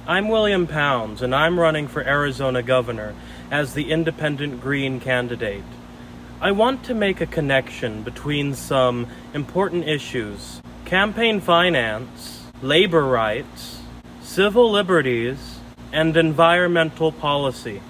I'm William Pounds, and I'm running for Arizona governor as the independent Green candidate. I want to make a connection between some important issues: campaign finance, labor rights, civil liberties, and environmental policy.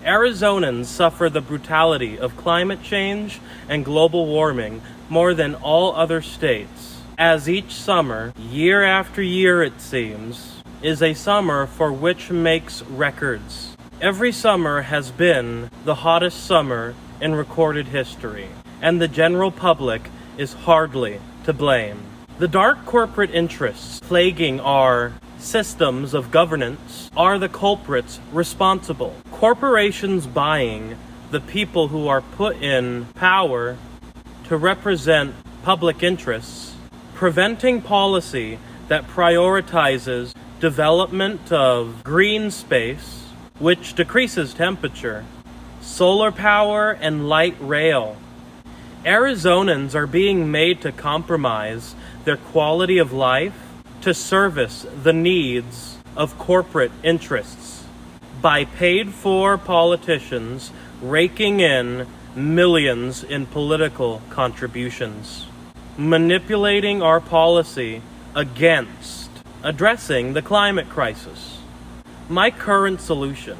Arizonans suffer the brutality of climate change and global warming more than all other states, as each summer, year after year it seems, is a summer for which makes records. Every summer has been the hottest summer in recorded history, and the general public is hardly to blame. The dark corporate interests plaguing our systems of governance are the culprits responsible. Corporations buying the people who are put in power to represent public interests, preventing policy that prioritizes development of green space, which decreases temperature, solar power, and light rail. Arizonans are being made to compromise their quality of life to service the needs of corporate interests by paid-for politicians raking in millions in political contributions, manipulating our policy against addressing the climate crisis. My current solution,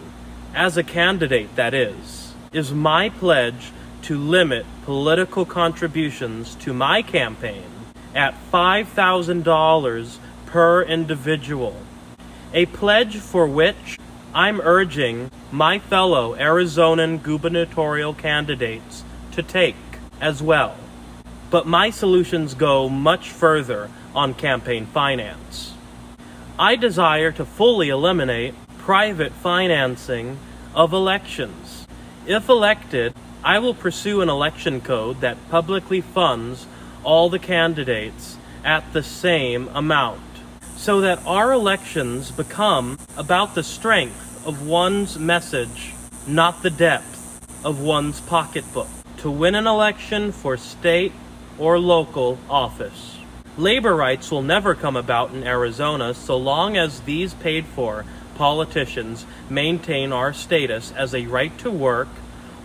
as a candidate that is my pledge to limit political contributions to my campaign at $5,000 per individual, a pledge for which I'm urging my fellow Arizonan gubernatorial candidates to take as well. But my solutions go much further on campaign finance. I desire to fully eliminate private financing of elections. If elected, I will pursue an election code that publicly funds all the candidates at the same amount, so that our elections become about the strength of one's message, not the depth of one's pocketbook, to win an election for state or local office. Labor rights will never come about in Arizona so long as these paid-for politicians maintain our status as a right to work,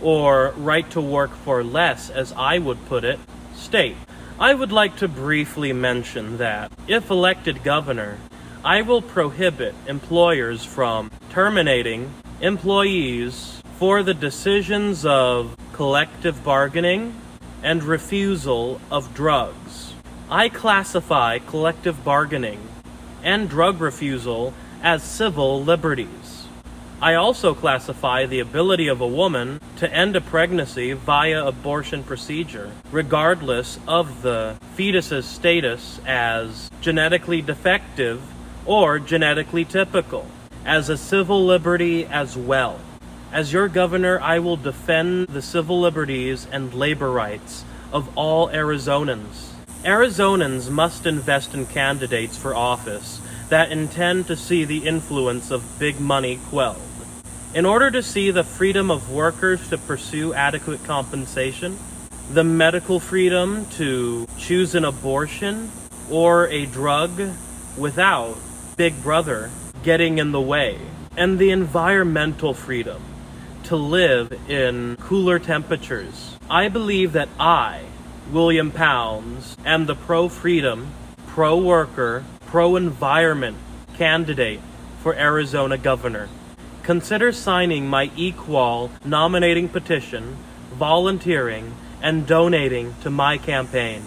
or right to work for less, as I would put it, state. I would like to briefly mention that, if elected governor, I will prohibit employers from terminating employees for the decisions of collective bargaining and refusal of drugs. I classify collective bargaining and drug refusal as civil liberties. I also classify the ability of a woman to end a pregnancy via abortion procedure, regardless of the fetus's status as genetically defective or genetically typical, as a civil liberty as well. As your governor, I will defend the civil liberties and labor rights of all Arizonans. Arizonans must invest in candidates for office that intend to see the influence of big money quelled. In order to see the freedom of workers to pursue adequate compensation, the medical freedom to choose an abortion or a drug without Big Brother getting in the way, and the environmental freedom to live in cooler temperatures, I believe that I, William Pounds, am the pro-freedom, pro-worker, pro-environment candidate for Arizona governor. Consider signing my eQual nominating petition, volunteering, and donating to my campaign.